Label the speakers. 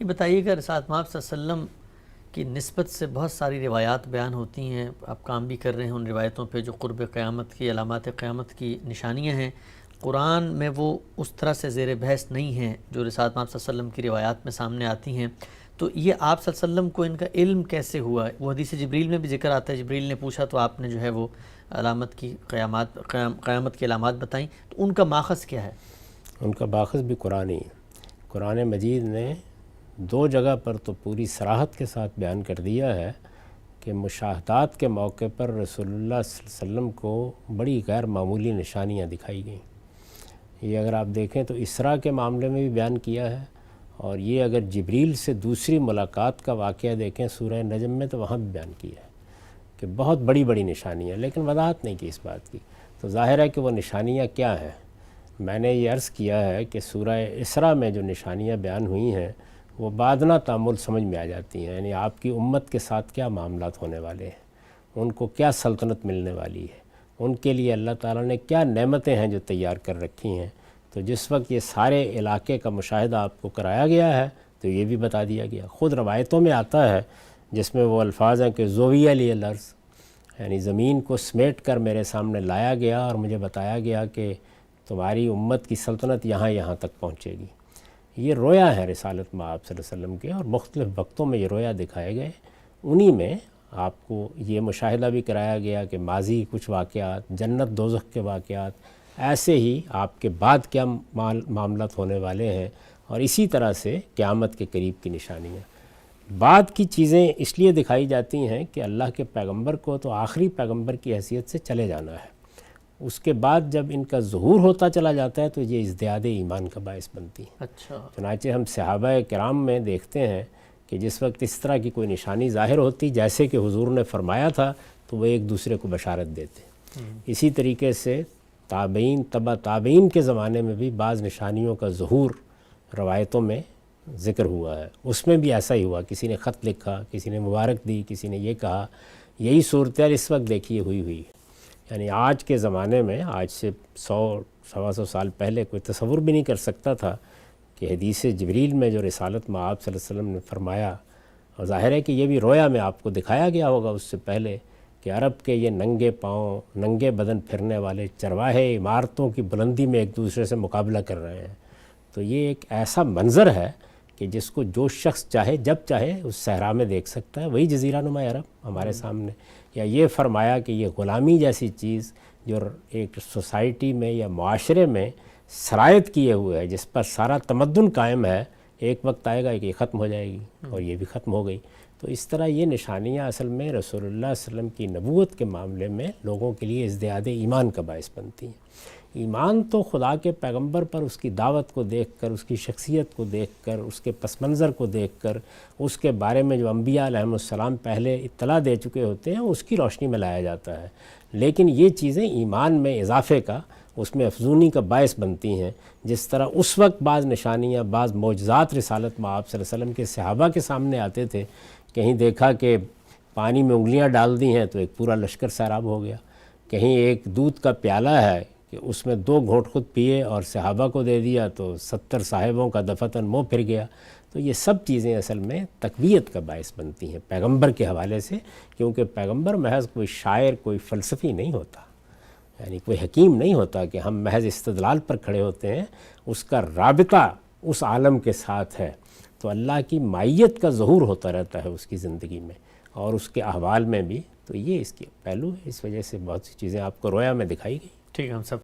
Speaker 1: یہ بتائیے کہ رسالت مآب صلی اللہ علیہ وسلم کی نسبت سے بہت ساری روایات بیان ہوتی ہیں، آپ کام بھی کر رہے ہیں ان روایتوں پہ جو قرب قیامت کی علامات قیامت کی نشانیاں ہیں، قرآن میں وہ اس طرح سے زیر بحث نہیں ہیں جو رسالت مآب صلی اللہ علیہ وسلم کی روایات میں سامنے آتی ہیں، تو یہ آپ صلی اللہ علیہ وسلم کو ان کا علم کیسے ہوا؟ وہ حدیث جبریل میں بھی ذکر آتا ہے، جبریل نے پوچھا تو آپ نے جو ہے وہ علامت کی قیامت کی علامات بتائیں، تو ان کا ماخذ کیا ہے؟
Speaker 2: ان کا ماخذ بھی قرآن ہی ہے۔ قرآن مجید نے 2 جگہ پر تو پوری صراحت کے ساتھ بیان کر دیا ہے کہ مشاہدات کے موقع پر رسول اللہ صلی اللہ علیہ وسلم کو بڑی غیر معمولی نشانیاں دکھائی گئیں۔ یہ اگر آپ دیکھیں تو اسراء کے معاملے میں بھی بیان کیا ہے، اور یہ اگر جبریل سے دوسری ملاقات کا واقعہ دیکھیں سورہ نجم میں تو وہاں بھی بیان کیا ہے کہ بہت بڑی بڑی نشانیاں، لیکن وضاحت نہیں کی اس بات کی۔ تو ظاہر ہے کہ وہ نشانیاں کیا ہیں؟ میں نے یہ عرض کیا ہے کہ سورہ اسراء میں جو نشانیاں بیان ہوئی ہیں وہ بادنہ تعامل سمجھ میں آ جاتی ہیں، یعنی آپ کی امت کے ساتھ کیا معاملات ہونے والے ہیں، ان کو کیا سلطنت ملنے والی ہے، ان کے لیے اللہ تعالیٰ نے کیا نعمتیں ہیں جو تیار کر رکھی ہیں۔ تو جس وقت یہ سارے علاقے کا مشاہدہ آپ کو کرایا گیا ہے تو یہ بھی بتا دیا گیا۔ خود روایتوں میں آتا ہے جس میں وہ الفاظ ہیں کہ زویہ لی الارض، یعنی زمین کو سمیٹ کر میرے سامنے لایا گیا اور مجھے بتایا گیا کہ تمہاری امت کی سلطنت یہاں تک پہنچے گی۔ یہ رویا ہے رسالت مآب صلی اللہ علیہ وسلم کے، اور مختلف وقتوں میں یہ رویا دکھائے گئے، انہی میں آپ کو یہ مشاہدہ بھی کرایا گیا کہ ماضی کچھ واقعات، جنت دوزخ کے واقعات، ایسے ہی آپ کے بعد کیا معاملات ہونے والے ہیں، اور اسی طرح سے قیامت کے قریب کی نشانیاں۔ بعد کی چیزیں اس لیے دکھائی جاتی ہیں کہ اللہ کے پیغمبر کو تو آخری پیغمبر کی حیثیت سے چلے جانا ہے، اس کے بعد جب ان کا ظہور ہوتا چلا جاتا ہے تو یہ ازدیاد ایمان کا باعث بنتی ہیں۔
Speaker 1: اچھا،
Speaker 2: چنانچہ ہم صحابہ کرام میں دیکھتے ہیں کہ جس وقت اس طرح کی کوئی نشانی ظاہر ہوتی جیسے کہ حضور نے فرمایا تھا تو وہ ایک دوسرے کو بشارت دیتے۔ اسی طریقے سے تابعین، تبع تابعین کے زمانے میں بھی بعض نشانیوں کا ظہور روایتوں میں ذکر ہوا ہے، اس میں بھی ایسا ہی ہوا، کسی نے خط لکھا، کسی نے مبارک دی، کسی نے یہ کہا۔ یہی صورتحال اس وقت دیکھیے ہوئی یعنی آج کے زمانے میں، آج سے 100-125 سال پہلے کوئی تصور بھی نہیں کر سکتا تھا کہ حدیث جبریل میں جو رسالت مآب صلی اللہ علیہ وسلم نے فرمایا، اور ظاہر ہے کہ یہ بھی رویا میں آپ کو دکھایا گیا ہوگا اس سے پہلے، کہ عرب کے یہ ننگے پاؤں، ننگے بدن پھرنے والے چرواہے عمارتوں کی بلندی میں ایک دوسرے سے مقابلہ کر رہے ہیں۔ تو یہ ایک ایسا منظر ہے کہ جس کو جو شخص چاہے جب چاہے اس صحرا میں دیکھ سکتا ہے۔ وہی جزیرہ نما عرب ہمارے سامنے، یا یہ فرمایا کہ یہ غلامی جیسی چیز جو ایک سوسائٹی میں یا معاشرے میں سرایت کیے ہوئے ہے، جس پر سارا تمدن قائم ہے، ایک وقت آئے گا کہ یہ ختم ہو جائے گی، اور یہ بھی ختم ہو گئی۔ تو اس طرح یہ نشانیاں اصل میں رسول اللہ صلی اللہ علیہ وسلم کی نبوت کے معاملے میں لوگوں کے لیے ازدیاد ایمان کا باعث بنتی ہیں۔ ایمان تو خدا کے پیغمبر پر اس کی دعوت کو دیکھ کر، اس کی شخصیت کو دیکھ کر، اس کے پس منظر کو دیکھ کر، اس کے بارے میں جو انبیاء علیہم السلام پہلے اطلاع دے چکے ہوتے ہیں اس کی روشنی میں لایا جاتا ہے، لیکن یہ چیزیں ایمان میں اضافے کا، اس میں افزونی کا باعث بنتی ہیں۔ جس طرح اس وقت بعض نشانیاں، بعض معجزات رسالت مآب صلی اللہ علیہ وسلم کے صحابہ کے سامنے آتے تھے، کہیں دیکھا کہ پانی میں انگلیاں ڈال دی ہیں تو ایک پورا لشکر سیراب ہو گیا، کہیں ایک دودھ کا پیالہ ہے کہ اس میں 2 گھونٹ خود پیے اور صحابہ کو دے دیا تو 70 صاحبوں کا دفتن منہ پھر گیا۔ تو یہ سب چیزیں اصل میں تقویت کا باعث بنتی ہیں پیغمبر کے حوالے سے، کیونکہ پیغمبر محض کوئی شاعر، کوئی فلسفی نہیں ہوتا، یعنی کوئی حکیم نہیں ہوتا کہ ہم محض استدلال پر کھڑے ہوتے ہیں، اس کا رابطہ اس عالم کے ساتھ ہے، تو اللہ کی معیت کا ظہور ہوتا رہتا ہے اس کی زندگی میں اور اس کے احوال میں بھی۔ تو یہ اس کے پہلو ہے، اس وجہ سے بہت سی چیزیں آپ کو رویا میں دکھائی گئی۔
Speaker 1: ٹھیک ہے، ہم سب